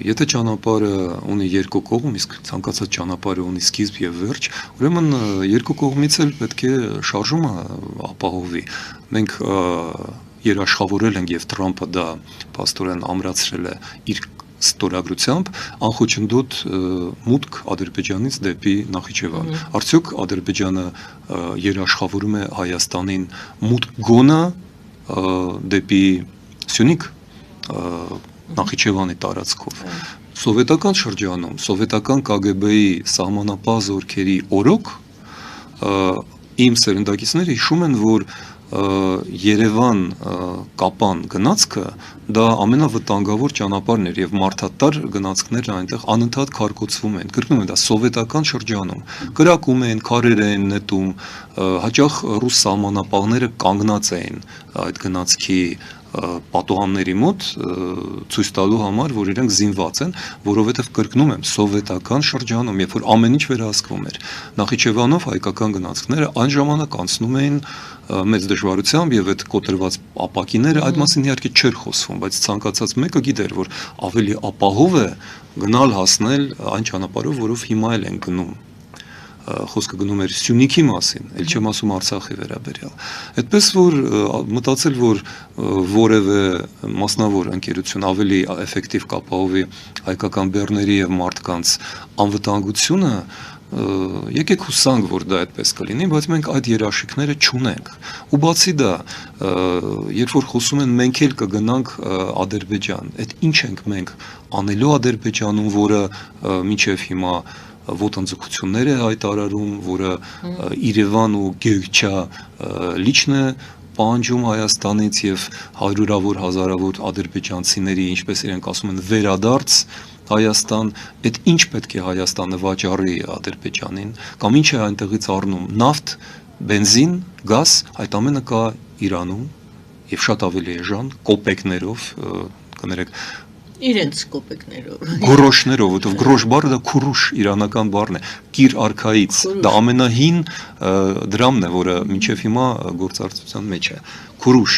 Եթե ճանապարհը ունի երկու կողմ, իսկ ցանկացած ճանապարհը ունի սկիզբ եւ վերջ, ուրեմն երկու կողմից էլ պետք է շարժումը ապահովի։ Մենք երաշխավորել ենք եւ Թրամփը դա փաստորեն ամրացրել է իր ստորագրությամբ անխոչնդոտ մուտք Ադրբեջանից դեպի Նախիջևան։ Արդյոք Ադրբեջանը երաշխավորում է Հայաստանին մուտք գոնը դեպի Սյունիք Նախիջևանի տարածքով։ Սովետական շրջանում, սովետական KGB-ի սահմանապահ զորքերի օրոք իմ սերնդակիցները հիշում են, որ Երևան Կապան գնացքը դա ամենավտանգավոր ճանապարհն էր եւ մարդատար գնացքներն այնտեղ անընդհատ քարկոծվում են։ Կրկնում եմ, դա սովետական շրջանում կրակում են, քարեր են նետում, հաճախ ռուս սահմանապահները կանգնած էին այդ գնացքի պատուհանների մոտ ցույց տալու համար, որ իրենք զինված են, որովհետև կրկնում եմ, սովետական շրջանում, երբ որ ամեն ինչ վերահսկվում էր, Նախիջևանով հայկական գնացքները այն ժամանակ անցնում էին մեծ դժվարությամբ եւ այդ կոտրված ապակիները այդ մասին իհարկե չէր խոսվում, բայց ցանկացած մեկը գիտեր, որ ավելի ապահով է գնալ հասնել այն ճանապարհով, որով հիմա էլ են գնում։ Խոսքը գնում էր Սյունիքի մասին, ել չեմ ասում Արցախի վերաբերյալ։ Այդպես որ մտածել, որ որևէ մասնավոր ընկերություն ավելի էֆեկտիվ կապահովի հայկական բեռների եւ մարդկանց անվտանգությունը, եկեք հուսանք, որ դա այդպես կլինի, բայց մենք այդ երաշխիքները չունենք։ Ու բացի դա, երբ որ խոսում են մենք էլ կգնանք Ադրբեջան, այդ ինչ ենք մենք անելու Ադրբեջանում, որը մինչև հիմա ոտնձգություններ է հայտարարում, որը Երևան ու Գյուղչա լիչն է պահանջում Հայաստանից եւ հարյուրավոր հազարավոր ադրբեջանցիների, ինչպես իրենք ասում են, վերադարձ Հայաստան, այդ ինչ պետք է Հայաստանը վաճառի Ադրբեջանին, կամ ինչ է այնտեղից առնում, նավթ, բենզին, գազ, այդ ամենը կա Իրանում եւ շատ ավելի էժան, կոպեկներով, կներեք իրենց կոպեկներով։ Գրոշներով, որտեղ գրոշ բառը դա քուրուշ իրանական բառն է, կիր արքայից, դա ամենահին դրամն է, որը մինչև հիմա գործարտության մեջ է։ Քուրուշ,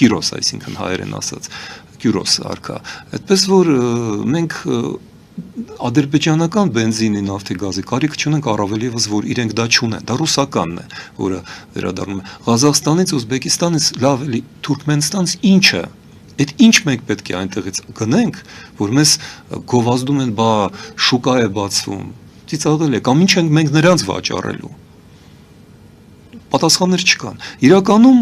կիրոս, այսինքն հայերեն ասած, կյուրոս արքա։ Այդպես որ մենք ադրբեջանական բենզինի, նավթի, գազի կարիք չունենք, առավել եւս որ իրենք դա չունեն, դա ռուսականն է, որը վերադառնում է Ղազախստանից, Ուզբեկիստանից, լավ էլի Թուրքմենստանից ինչը Այդ ինչ մենք պետք է այնտեղից գնենք, որ մեզ գովազդում են, բա շուկա է բացվում, ծիծաղել է, կամ ինչ ենք մենք նրանց վաճառելու։ Պատասխաններ չկան։ Իրականում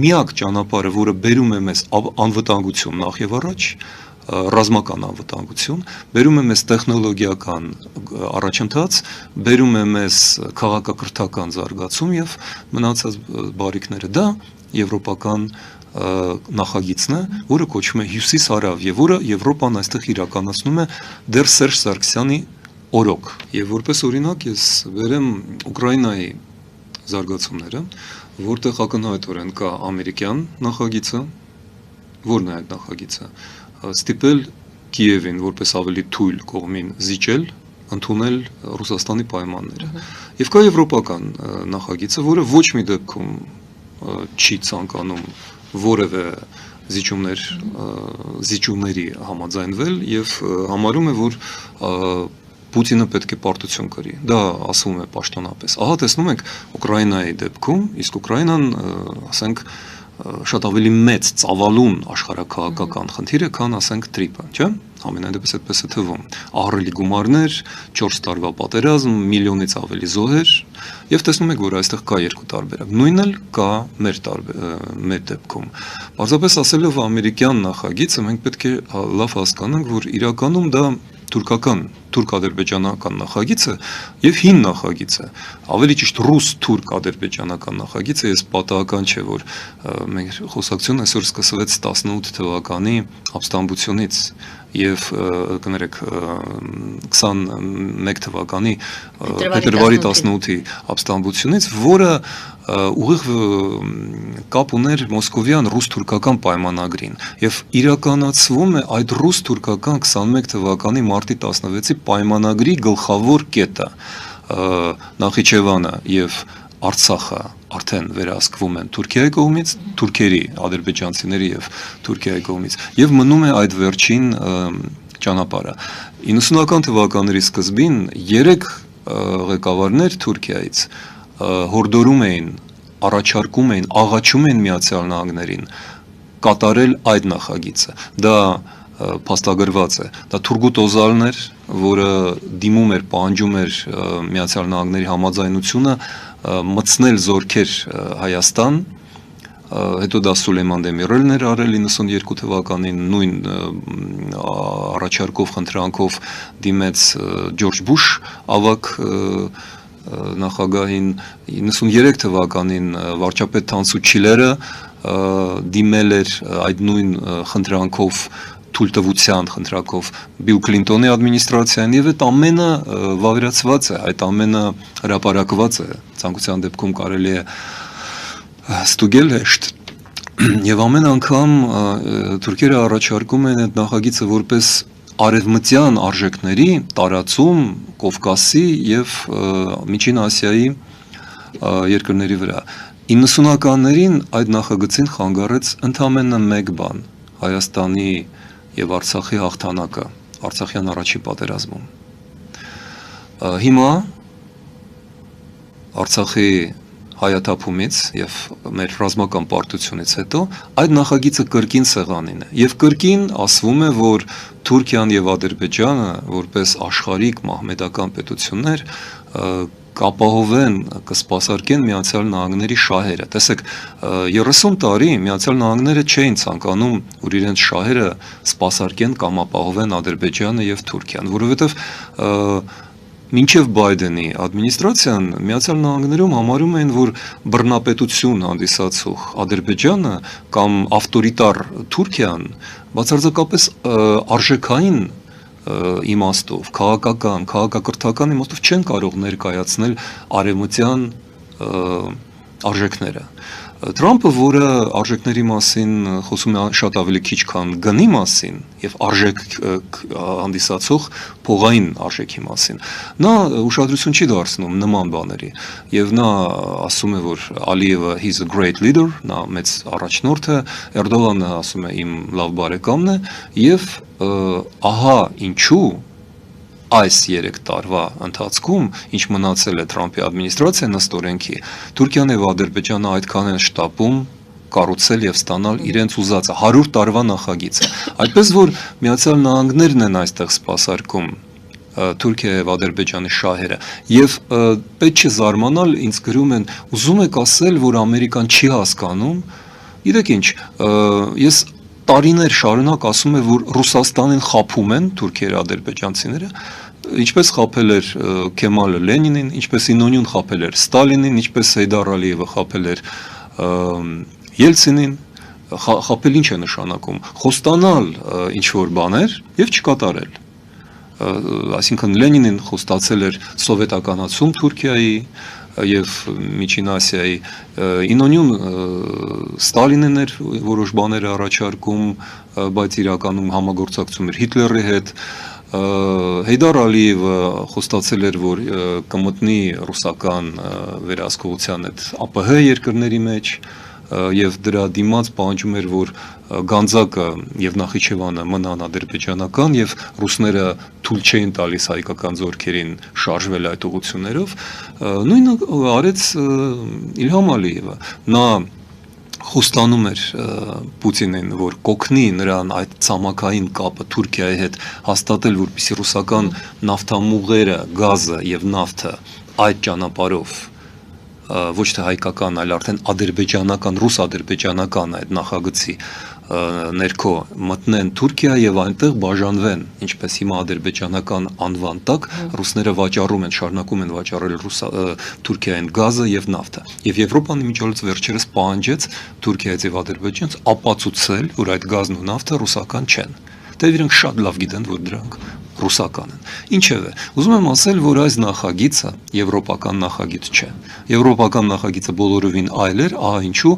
միակ ճանապարհը, որը բերում է մեզ անվտանգություն նախ եւ առաջ, ռազմական անվտանգություն, բերում է մեզ տեխնոլոգիական առաջընթաց, բերում է մեզ քաղաքակրթական զարգացում եւ մնացած բարիքները դա եվրոպական նախագիծն է, որը կոչվում է Հյուսիս-Հարավ եւ որը Եվրոպան այստեղ իրականացնում է դեռ Սերժ Սարգսյանի օրոք։ Եվ որպես օրինակ ես վերեմ Ուկրաինայի զարգացումները, որտեղ ակնհայտորեն կա ամերիկյան նախագիծը, որն է այդ նախագիծը, ստիպել Կիևին որպես ավելի թույլ կողմին զիջել, ընդունել Ռուսաստանի պայմանները։ Եվ կա եվրոպական նախագիծը, որը ոչ մի դեպքում չի ցանկանում որևէ զիջումների համաձայնվել եւ համարում է, որ Պուտինը պետք է պարտություն կրի։ Դա ասվում է պաշտոնապես։ Ահա տեսնում եք Ուկրաինայի դեպքում, իսկ Ուկրաինան, ասենք, շատ ավելի մեծ ծավալուն աշխարհաքաղաքական խնդիր է, քան ասենք Տրիպը, չէ՞։ Ամենայն դեպս այդպես է թվում։ Ահռելի գումարներ, 4 տարվա պատերազմ, միլիոնից ավելի զոհեր, եւ տեսնում եք, որ այստեղ կա երկու տարբերակ։ Նույնն էլ կա մեր դեպքում։ Պարզապես ասելով ամերիկյան նախագիծը մենք պետք է լավ հասկանանք, որ իրականում դա թուրք-ադրբեջանական նախագիծը եւ հին նախագիծը, ավելի ճիշտ ռուս-թուրք-ադրբեջանական նախագիծը, ես պատահական չէ, որ մեր խոսակցությունը այսօր սկսվեց 18 թվականի ապստամբությունից եւ կներեք 21 թվականի փետրվարի 18-ի ապստամբությունից, որը ուղիղ կապ ուներ մոսկովյան ռուս-թուրքական պայմանագրին եւ իրականացվում է այդ ռուս-թուրքական 21 թվականի մարտի 16-ի պայմանագրի գլխավոր կետը Նախիջևանը եւ Արցախը արդեն վերահսկվում են Թուրքիայի կողմից, թուրքերի, ադրբեջանցիների եւ Թուրքիայի կողմից, եւ մնում է այդ վերջին ճանապարհը։ 90-ական թվականների սկզբին 3 ղեկավարներ Թուրքիայից հորդորում էին, առաջարկում էին, աղաչում էին Միացյալ Նահանգներին կատարել այդ նախագիծը։ Դա փաստագրված է։ Դա Թուրգուտ Օզալն էր, որը դիմում էր, պահանջում էր Միացյալ Նահանգների համաձայնությունը մտցնել զորքեր Հայաստան, հետո դա Սուլեյման Դեմիրելն էր արել 92 թվականին, նույն առաջարկով, խնդրանքով դիմեց Ջորջ Բուշ ավագ նախագահին, 93 թվականին վարչապետ Թանսու Չիլերը դիմել էր այդ նույն խնդրանքով, թույլտվության խնդրանքով Բիլ Քլինտոնի ադմինիստրացիան, եւ այդ ամենը վավերացված է, այդ ամենը հրապարակված է, ցանկության դեպքում կարելի է ստուգել հեշտ, եւ ամեն անգամ թուրքերը առաջարկում են այդ նախագիծը որպես արևմտյան արժեքների տարածում Կովկասի եւ Միջին Ասիայի երկրների վրա։ 90-ականներին այդ նախագծին խանգարեց ընդամենը մեկ բան՝ Հայաստանի եւ Արցախի հաղթանակը Արցախյան առաջին պատերազմում։ Հիմա Արցախի հայաթափումից եւ մեր ռազմական պարտությունից հետո այդ նախագիծը կրկին սեղանին է եւ կրկին ասվում է, որ Թուրքիան եւ Ադրբեջանը որպես աշխարհիկ մահմեդական պետություններ կապահովեն, կսպասարկեն Միացյալ Նահանգների շահերը։ Տեսեք, 30 տարի Միացյալ Նահանգները չէին ցանկանում, որ իրենց շահերը սպասարկեն կամ ապահովեն Ադրբեջանը եւ Թուրքիան, որովհետեւ մինչև Բայդենի ադմինիստրացիան Միացյալ Նահանգներում համարում էին, որ բռնապետություն հանդիսացող Ադրբեջանը կամ ավտորիտար Թուրքիան բացարձակապես արժեքային իմաստով, քաղաքակրթական իմաստով չեն կարող ներկայացնել արևմտյան արժեքները։ Թրամփը, որը արժեքների մասին խոսում է շատ ավելի քիչ, քան գնի մասին եւ արժեք հանդիսացող փողային արժեքի մասին, նա ուշադրություն չի դարձնում նման բաների եւ նա ասում է, որ Ալիևը he's a great leader, նա մեծ առաջնորդ է, Էրդողանը ասում է իմ լավ բարեկամն է եւ ահա ինչու այս 3 տարվա ընթացքում, ինչ մնացել է Թրամփի ադմինիստրացիան ըստ օրենքի, Թուրքիան եւ Ադրբեջանը այդքան են շտապում կառուցել եւ ստանալ իրենց ուզածը 100 տարվա նախագիծը։ Այդպես որ Միացյալ Նահանգներն են այստեղ սպասարկում Թուրքիա եւ Ադրբեջանի շահերը եւ պետք չէ զարմանալ, ինձ գրում են, ուզում եք ասել, որ Ամերիկան չի հասկանում։ Գիտեք ինչ, ես տարիներ շարունակ ասում է, որ Ռուսաստանին խաբում են թուրքերը, ադրբեջանցիները, ինչպես խաբել էր Քեմալը Լենինին, ինչպես Ինոնյուն խաբել էր Ստալինին, ինչպես Հեյդար Ալիևը խաբել էր Ելցինին, խաբել ինչ է նշանակում, խոստանալ ինչ-որ բաներ եւ չկատարել։ Այսինքն Լենինին խոստացել էր սովետականացում Թուրքիայի եւ Միջին Ասիայի, Ինոնյուն Ստալինն էր որոշ բաներ առաջարկում, բայց իրականում համագործակցում էր Հիտլերի հետ, Հեյդար Ալիևը խոստացել էր, որ կմտնի ռուսական վերահսկողության հետ ԱՊՀ երկրների մեջ եւ դրա դիմաց պահանջում էր, որ Գանձակը եւ Նախիջևանը մնան ադրբեջանական եւ ռուսները թույլ չէին տալիս հայկական զորքերին շարժվել այդ ուղղություններով, նույնը արեց Իլհամ Ալիևը։ Նա խոստանում էր Պուտինին, որ կօգնի նրան այդ ցամաքային կապը Թուրքիայի հետ հաստատել, որպեսզի ռուսական նավթամուղերը, գազը եւ նավթը այդ ճանապարհով ոչ թե հայկական, այլ արդեն ադրբեջանական, ռուս-ադրբեջանական այդ նախագծի ներքո մտնեն Թուրքիա եւ այնտեղ բաժանվեն, ինչպես հիմա ադրբեջանական անվան տակ ռուսները վաճառում են, շարունակում են վաճառել Թուրքիային գազը եւ նավթը։ Եվ Եվրոպան իմիջիալից վերջերս պահանջեց Թուրքիայից եւ Ադրբեջանից ապացուցել, որ այդ գազն ու նավթը ռուսական չեն։ Դե իրենք շատ լավ գիտեն, որ դրանք ռուսական են։ Ինչևէ, ուզում եմ ասել, որ այս նախագիծը եվրոպական նախագիծ չէ։ Եվրոպական նախագիծը բոլորովին այլ էր, ահա ինչու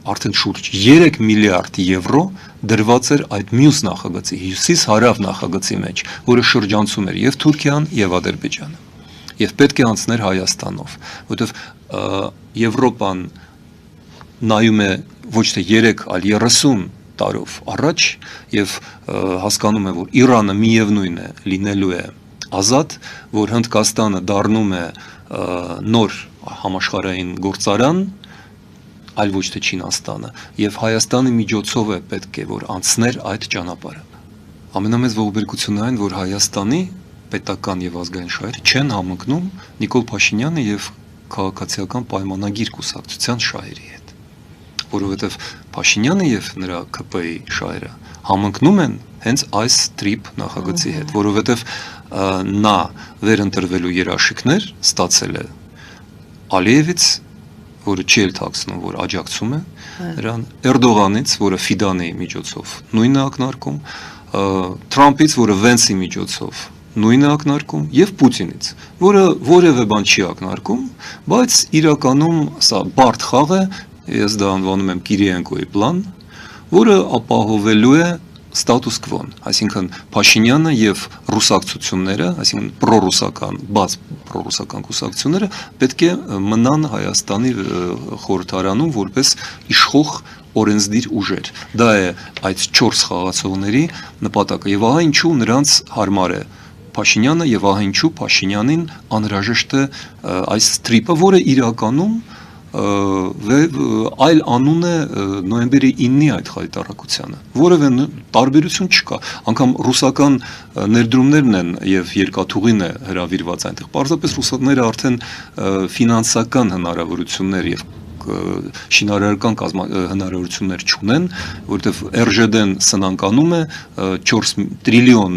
արդեն շուրջ 3 միլիարդ եվրո դրված էր այդ մյուս նախագծի, հյուսիս-հարավ նախագծի մեջ, որը շրջանցում էր եւ Թուրքիան եւ Ադրբեջանը։ Եվ պետք է անցներ Հայաստանով, որովհետեւ Եվրոպան նայում է ոչ թե 3, այլ 30 տարով առաջ եւ հասկանում է, որ Իրանը միևնույն է լինելու է ազատ, որ Հնդկաստանը դառնում է նոր համաշխարհային գործարան, այլ ոչ թե Չինաստանը, եւ Հայաստանի միջոցով է պետք է որ անցներ այդ ճանապարհը։ Ամենամեծ ողբերգությունն այն, որ Հայաստանի պետական եւ ազգային շահերը չեն համընկնում Նիկոլ Փաշինյանը եւ քաղաքացիական պայմանագիր կուսակցության շահերի հետ, որովհետեւ Փաշինյանը եւ նրա ԿՊ-ի շահերը համընկնում են հենց այս տրիպ նախագծի հետ, որովհետեւ նա վերընտրվելու երաշխիքներ ստացել է Ալիևից, որը չի էլ թաքցնում, որ աջակցում է նրան, Էրդողանից, որը Ֆիդանի միջոցով նույնն է ակնարկում, Թրամփից, որը Վենսի միջոցով նույնն է ակնարկում, եւ Պուտինից, որը որևէ բան չի ակնարկում, բայց իրականում սա բարդ խաղ է, ես դա անվանում եմ Կիրիենկոյի պլան, որը ապահովելու է ստատուս կվոն, այսինքն Փաշինյանը եւ ռուսակցությունները, այսինքն պրոռուսական, բաց պրոռուսական կուսակցությունները պետք է մնան Հայաստանի խորհրդարանում որպես իշխող օրենսդիր ուժեր։ Դա է այդ 4 խաղացողների նպատակը եւ ահա ինչու նրանց հարմար է Փաշինյանը եւ ահա ինչու Փաշինյանին անհրաժեշտ է այս տրիպը, որը իրականում այլ անուն է նոյեմբերի 9-ի այդ խայտարակությանը, որևէ տարբերություն չկա, անգամ ռուսական ներդրումներն են եւ երկաթուղին է հրավիրված այնտեղ, պարզապես ռուսները արդեն ֆինանսական հնարավորություններ եւ շինարարական հնարավորություններ չունեն, որտեվ ՌԺԴ-ն սնանկանում է 4 տրիլիոն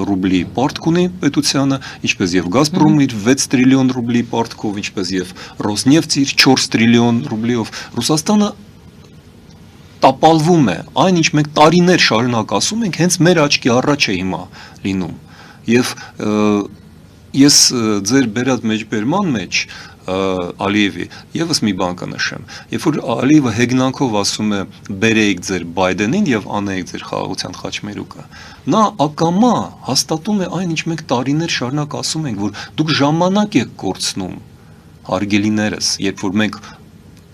ռուբլի պարտք ունի պետությանը, ինչպես եւ Գազպրոմը իր 6 տրիլիոն ռուբլի պարտքով, ինչպես եւ Ռոսնեֆտը իր 4 տրիլիոն ռուբլիով, Ռուսաստանը տապալվում է, այն ինչ մենք տարիներ շարունակ ասում ենք, հենց մեր աչքի առաջ է հիմա լինում։ Եվ ես ձեր բերած մեջբերման մեջ Ալիևի եւս մի բան կնշեմ, երբ որ Ալիևը հեգնանքով ասում է բերեիք ձեր Բայդենին եւ անեիք ձեր խաղաղության խաչմերուկը, նա ակամա հաստատում է այն, ինչ մենք տարիներ շարունակ ասում ենք, որ դուք ժամանակ եք կորցնում, հարգելիներս, երբ որ մենք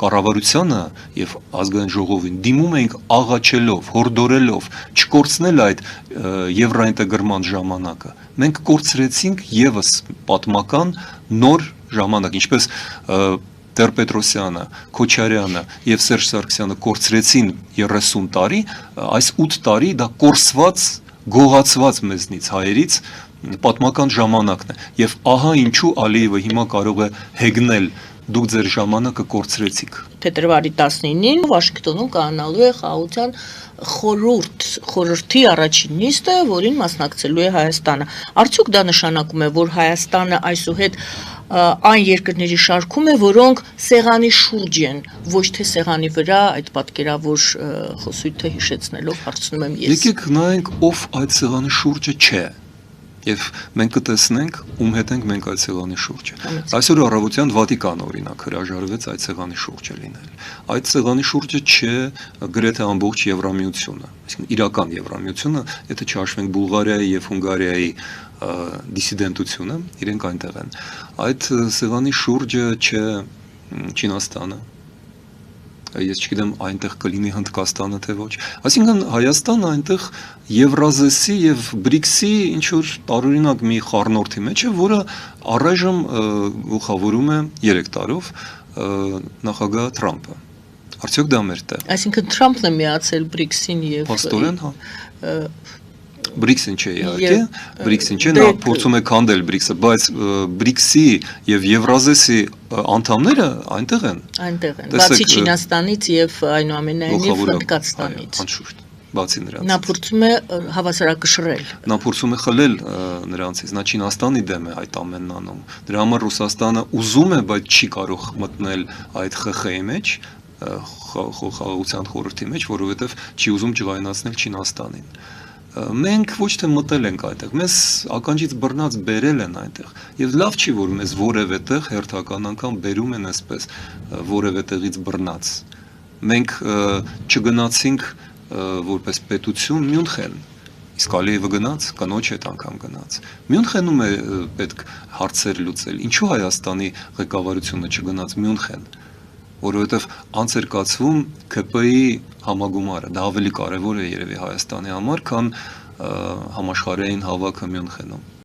կառավարությանը եւ ազգային ժողովին դիմում ենք աղաչելով, հորդորելով չկորցնել այդ եվրոինտեգրման ժամանակը, մենք կորցրեցինք եւս պատմական նոր ժամանակ, ինչպես Տեր-Պետրոսյանը, Քոչարյանը եւ Սերժ Սարգսյանը կորցրեցին 30 տարի, այս 8 տարի դա կորսված, գողացված մեզնից հայերից պատմական ժամանակն է եւ ահա ինչու Ալիևը հիմա կարող է հեգնել դուք ձեր ժամանակը կորցրեցիք։ Փետրվարի 19-ին Վաշինգտոնում կանալու է խաղաղության խորհրդի առաջին նիստը, որին մասնակցելու է Հայաստանը։ Արդյոք դա նշանակում է, որ Հայաստանը այսուհետ այն երկրների շարքում է, որոնք սեղանի շուրջ են, ոչ թե սեղանի վրա, այդ պատկերավոր խոսույթը հիշեցնելով հարցնում եմ ես։ Եկեք նայենք, ով այդ սեղանի շուրջը չէ։ Եվ մենք կտեսնենք, ում հետ ենք մենք այդ սեղանի շուրջը։ Այսօր առավոտյան Վատիկանը օրինակ հրաժարվեց այդ սեղանի շուրջը լինել։ Այդ սեղանի շուրջը չէ գրեթե ամբողջ Եվրամիությունը, այսինքն իրական Եվրամիությունը, եթե չհաշվենք Բուլղարիայի եւ Հունգարիայի դիսիդենտությունը, իրենք այնտեղ են։ Այդ սեղանի շուրջը չէ Չինաստանը, ես չգիտեմ այնտեղ կլինի Հնդկաստանը թե ոչ։ Այսինքն Հայաստանը այնտեղ Եվրազեսի եւ BRICS-ի ինչ որ տարօրինակ մի խառնուրդի մեջ է, որը առայժմ գլխավորում է 3 տարով նախագահ Թրամփը։ Արդյոք դա մեր տեղ։ Այսինքն Թրամփն է միացել BRICS-ին եւ Պաստորեն, հա։ BRICS-ին չէ իհարկե, BRICS-ին չէ, նա փորձում է քանդել BRICS-ը, բայց BRICS-ի եւ Եվրազեսի անդամները այնտեղ են։ Այնտեղ են, բացի Չինաստանից եւ այնուամենայնիվ Հնդկաստանից։ Անշուշտ, բացի նրանից։ Նա փորձում է հավասարակշռել։ Նա փորձում է խլել նրանցից, նա Չինաստանի դեմ է այդ ամենն անում։ Դրա համար Ռուսաստանը ուզում է, բայց չի կարող մտնել այդ ԽԽ-ի մեջ, խաղաղության խորհրդի մեջ, որովհետեւ չի ուզում ջղայնացնել Չինաստանին։ Մենք ոչ թե մտել ենք այդտեղ, մեզ ականջից բռնած բերել են այնտեղ եւ լավ չի որ մեզ որևէ տեղ հերթական անգամ բերում են այսպես որևէ տեղից բռնած։ Մենք չգնացինք որպես պետություն Մյունխեն, իսկ Ալիևը գնաց, կնոջ հետ անգամ գնաց։ Մյունխենում է պետք հարցեր լուծել։ Ինչու Հայաստանի ղեկավարությունը չգնաց Մյունխեն։ որովհետև անց էր կացվում ԿՊ-ի համագումարը, դա ավելի կարևոր է երևի Հայաստանի համար, քան համաշխարհային հավաքը Մյունխենում։